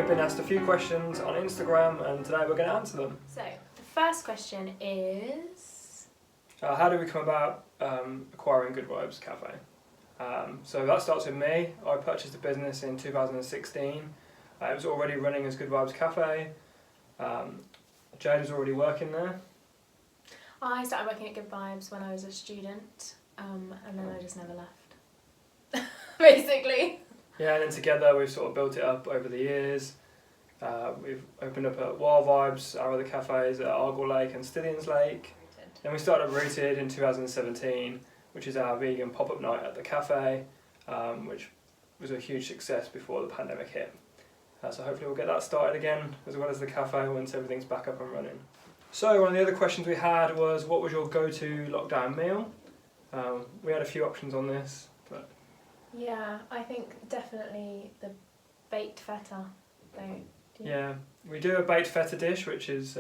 been asked a few questions on Instagram and today we're going to answer them. So, the first question is... How do we come about acquiring Good Vibes Cafe? So that starts with me. I purchased the business in 2016. It was already running as Good Vibes Cafe. Jade was already working there. I started working at Good Vibes when I was a student, and then I just never left, basically. Yeah, and then together we've sort of built it up over the years. We've opened up at Wild Vibes, our other cafes at Argyle Lake and Stillions Lake. Then we started Rooted in 2017, which is our vegan pop-up night at the cafe, which was a huge success before the pandemic hit. So hopefully we'll get that started again, as well as the cafe once everything's back up and running. So one of the other questions we had was, what was your go-to lockdown meal? We had a few options on this, but... Yeah, I think definitely the baked feta. Yeah, we do a baked feta dish, which is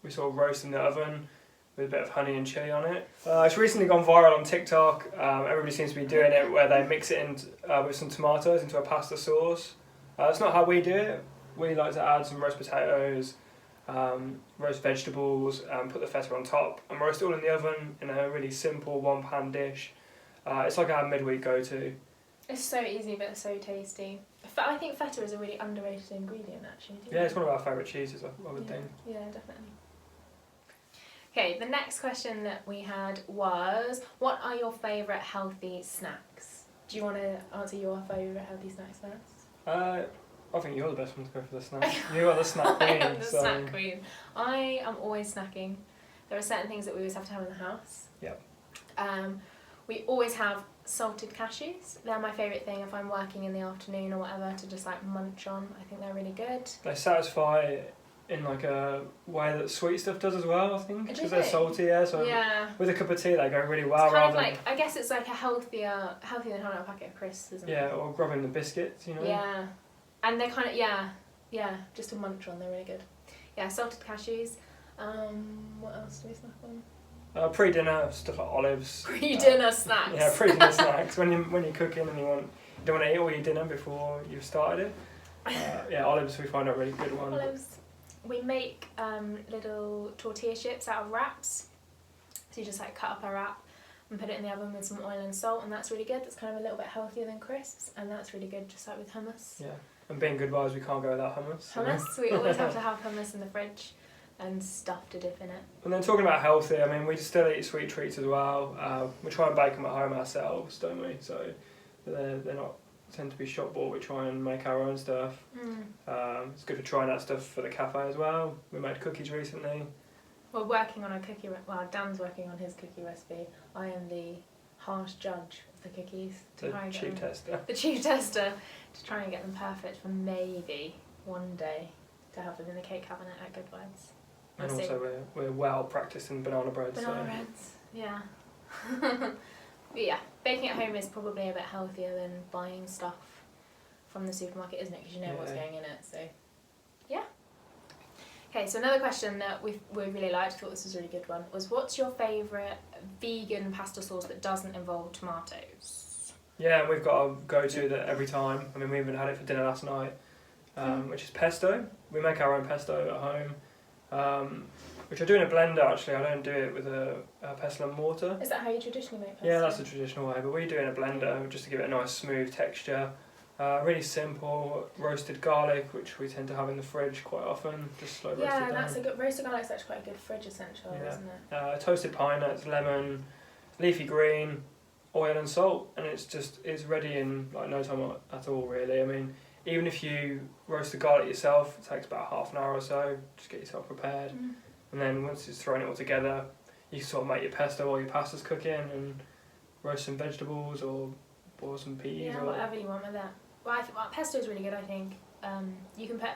we sort of roast in the oven with a bit of honey and chilli on it. It's recently gone viral on TikTok. Everybody seems to be doing it where they mix it in with some tomatoes into a pasta sauce. That's not how we do it. We like to add some roast potatoes, roast vegetables, and put the feta on top and roast it all in the oven in a really simple one-pan dish. It's like our midweek go-to. It's so easy but so tasty. I think feta is a really underrated ingredient actually. Yeah, it's one of our favourite cheeses, I would think. Yeah, definitely. Okay, the next question that we had was, what are your favourite healthy snacks? Do you want to answer your favourite healthy snacks first? I think you're the best one to go for the snack. You are the snack queen. I am the snack queen. I am always snacking. There are certain things that we always have to have in the house. Yep. We always have salted cashews. They're my favourite thing if I'm working in the afternoon or whatever to just like munch on. I think they're really good. They satisfy in like a way that sweet stuff does as well, I think, because they're salty. Yeah, so with a cup of tea they go really well. It's kind of like, I guess it's like a healthier than having a packet of crisps, isn't it? Yeah, or grabbing the biscuits, you know. Yeah, and they're kind of just a munch on. They're really good. Yeah, salted cashews. What else do we snack on? Pre-dinner stuff like olives. Pre-dinner snacks. Yeah, pre-dinner snacks. When you're cooking and you don't want to eat all your dinner before you've started it. Yeah, olives we find a really good one. Olives. We make little tortilla chips out of wraps. So you just like cut up a wrap and put it in the oven with some oil and salt, and that's really good. That's kind of a little bit healthier than crisps, and that's really good just like with hummus. Yeah, and being Good Vibes, we can't go without hummus. Hummus, we always have to have hummus in the fridge. And stuff to dip in it. And then talking about healthy, I mean, we still eat sweet treats as well. We try and bake them at home ourselves, don't we? So they're not tend to be shop bought. We try and make our own stuff. It's good for trying out stuff for the cafe as well. We made cookies recently. We're working on a cookie. Dan's working on his cookie recipe. I am the harsh judge of the cookies. The chief tester. The chief tester to try and get them perfect for maybe one day to have them in the cake cabinet at Good Vibes. And also we're well practiced in banana breads. Breads, yeah. But yeah, baking at home is probably a bit healthier than buying stuff from the supermarket, isn't it? Because you know what's going in it, so yeah. Okay, so another question that we really liked, I thought this was a really good one, was what's your favourite vegan pasta sauce that doesn't involve tomatoes? Yeah, and we've got a go-to that every time. I mean, we even had it for dinner last night, which is pesto. We make our own pesto at home. Which I do in a blender actually. I don't do it with a pestle and mortar. Is that how you traditionally make pesto? Yeah, that's the traditional way, but we do it in a blender just to give it a nice smooth texture. Really simple, roasted garlic, which we tend to have in the fridge quite often, just slow roasted down. Yeah, that's a good, roasted garlic's actually quite a good fridge essential, isn't it? Toasted pine nuts, lemon, leafy green, oil and salt, and it's ready in like no time at all really. I mean, even if you roast the garlic yourself, it takes about half an hour or so. Just get yourself prepared. And then once it's thrown it all together, you can sort of make your pesto while your pasta's cooking and roast some vegetables or boil some peas. Yeah, whatever you want with that. Well, pesto is really good, I think. You can put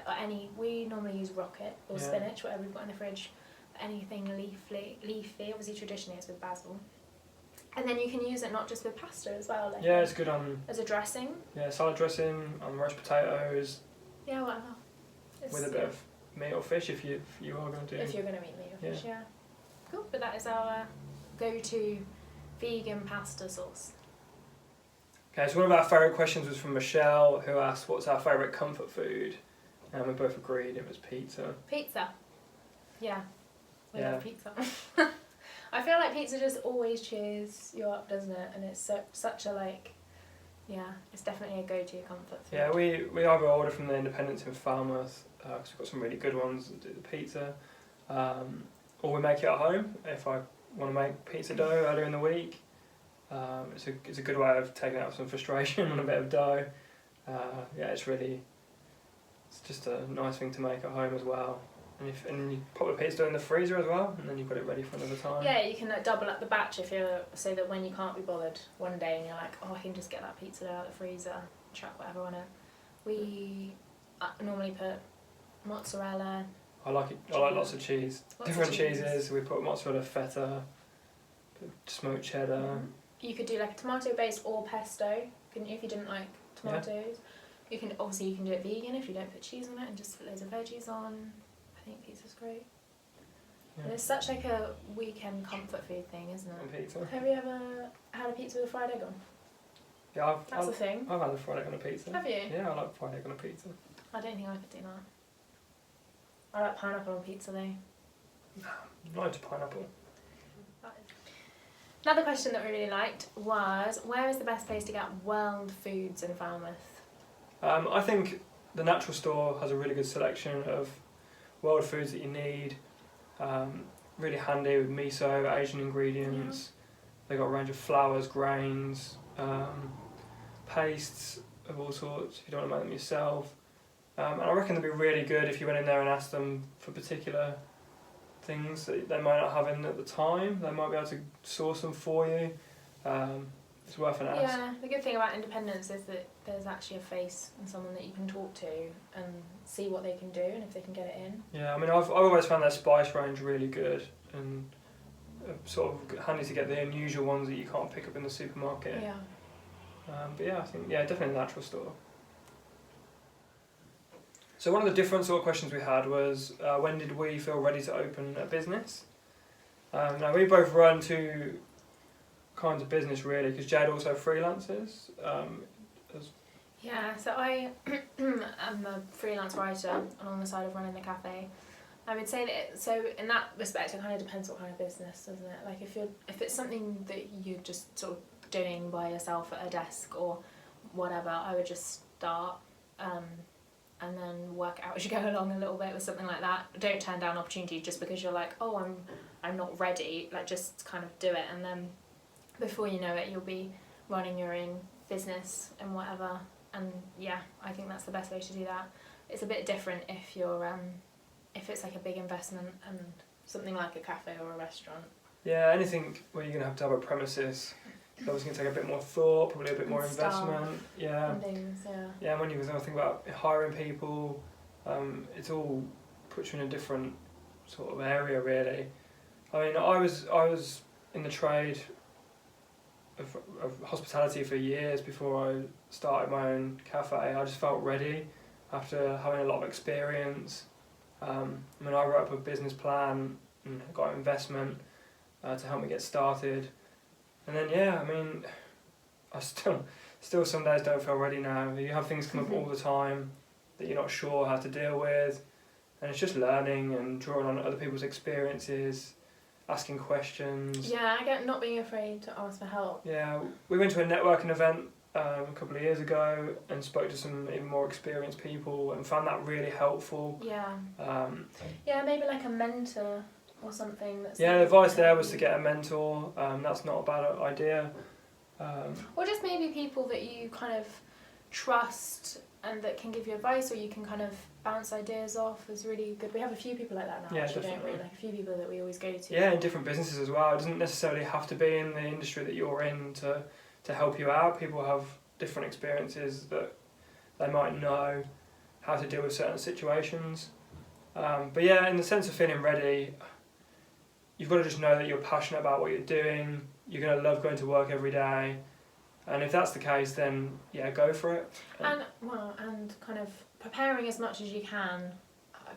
we normally use rocket or spinach, whatever we've got in the fridge. Anything leafy, obviously traditionally it's with basil. And then you can use it not just with pasta as well. Like it's good as a dressing. Yeah, salad dressing, on roast potatoes. Yeah, whatever. With a bit of meat or fish if you are going to do. If you're going to eat meat or fish, yeah. Cool, but that is our go-to vegan pasta sauce. Okay, so one of our favourite questions was from Michelle, who asked what's our favourite comfort food. and we both agreed it was pizza. Pizza. Yeah. We Yeah. love pizza. I feel like pizza just always cheers you up, doesn't it? And it's such a it's definitely a go-to comfort food. Yeah, we either order from the independents in Falmouth, because we've got some really good ones that do the pizza, or we make it at home if I want to make pizza dough earlier in the week. It's a good way of taking out some frustration on a bit of dough. It's just a nice thing to make at home as well. And you pop the pizza dough in the freezer as well, and then you've got it ready for another time. Yeah, you can double up the batch so that when you can't be bothered one day and you're like, oh, I can just get that pizza dough out of the freezer, chuck whatever on it. We normally put mozzarella. I like lots of cheese. Different cheeses. We put mozzarella, feta, smoked cheddar. Mm-hmm. You could do like a tomato based or pesto, couldn't you, if you didn't like tomatoes? Yeah. You can do it vegan if you don't put cheese on it and just put loads of veggies on. I think pizza's great. Yeah. And it's such like a weekend comfort food thing, isn't it? And pizza. Have you ever had a pizza with a fried egg on? Yeah, That's a thing. I've had a fried egg on a pizza. Have you? Yeah, I like fried egg on a pizza. I don't think I could do that. I like pineapple on pizza though. Loads of pineapple. Another question that we really liked was, where is the best place to get world foods in Falmouth? I think the Natural Store has a really good selection of world foods that you need. Really handy with miso, Asian ingredients. Yeah. They've got a range of flours, grains, pastes of all sorts if you don't want to make them yourself. And I reckon they'd be really good if you went in there and asked them for particular things that they might not have in at the time. They might be able to source them for you. It's worth an ask. Yeah, the good thing about independence is that there's actually a face and someone that you can talk to and see what they can do and if they can get it in. Yeah, I mean, I've always found their spice range really good and sort of handy to get the unusual ones that you can't pick up in the supermarket. Yeah. But yeah, I think definitely the Natural Store. So one of the different sort of questions we had was, when did we feel ready to open a business? Now we both run two kinds of business really, because Jade also freelances. Yeah, so I am a freelance writer on the side of running the cafe. I would say that, so in that respect, it kind of depends what kind of business, doesn't it? Like if it's something that you're just sort of doing by yourself at a desk or whatever, I would just start and then work out as you go along a little bit with something like that. Don't turn down opportunity just because you're like, oh, I'm not ready. Like, just kind of do it, and then before you know it, you'll be running your own business and whatever. And yeah, I think that's the best way to do that. It's a bit different if you're if it's like a big investment and something like a cafe or a restaurant. Yeah, anything where you're going to have a premises, it's obviously going to take a bit more thought, probably a bit more investment. Yeah. And things, yeah. Yeah, and when you're going to think about hiring people, it's all puts you in a different sort of area really. I mean, I was in the trade of hospitality for years before I started my own cafe. I just felt ready after having a lot of experience. I mean, I wrote up a business plan and got investment to help me get started. And then, yeah, I mean, I still some days don't feel ready now. You have things come up all the time that you're not sure how to deal with. And it's just learning and drawing on other people's experiences, asking questions. Yeah, I get not being afraid to ask for help. Yeah, we went to a networking event a couple of years ago and spoke to some even more experienced people and found that really helpful. Yeah. Yeah, maybe like a mentor or something. The advice there was to get a mentor. That's not a bad idea. Or just maybe people that you kind of trust and that can give you advice, or you can kind of bounce ideas off is really good. We have a few people like that now, yeah, actually, don't we? Like a few people that we always go to. Yeah, in different businesses as well. It doesn't necessarily have to be in the industry that you're in to help you out. People have different experiences that they might know how to deal with certain situations. But yeah, in the sense of feeling ready, you've got to just know that you're passionate about what you're doing. You're going to love going to work every day. And if that's the case, then yeah, go for it. And kind of preparing as much as you can,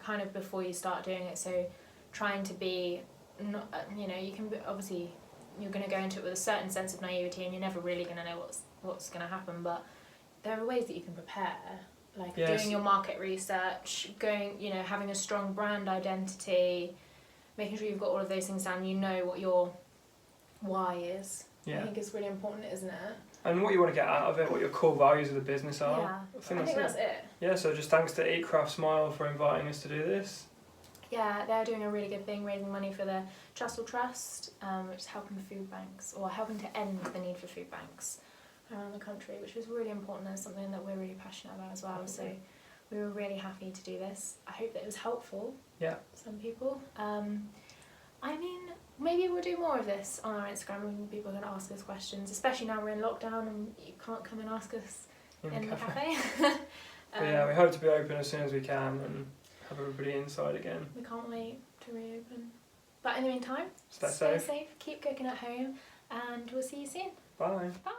kind of before you start doing it. So trying to be, not, you can be, obviously you're going to go into it with a certain sense of naivety, and you're never really going to know what's going to happen. But there are ways that you can prepare Like Yes. doing your market research, having a strong brand identity, making sure you've got all of those things down, you know what your why is. Yeah. I think it's really important, isn't it? And what you want to get out of it, what your core values of the business are. Yeah, I think that's it. Yeah, so just thanks to Eat Craft Smile for inviting us to do this. Yeah, they're doing a really good thing, raising money for the Trussell Trust, which is helping food banks, or helping to end the need for food banks around the country, which was really important and something that we're really passionate about as well. So we were really happy to do this. I hope that it was helpful. Yeah. For some people. I mean, maybe we'll do more of this on our Instagram and people are going to ask us questions, especially now we're in lockdown and you can't come and ask us in the cafe. But yeah, we hope to be open as soon as we can and have everybody inside again. We can't wait to reopen. But in the meantime, Stay safe. keep cooking at home, and we'll see you soon. Bye. Bye.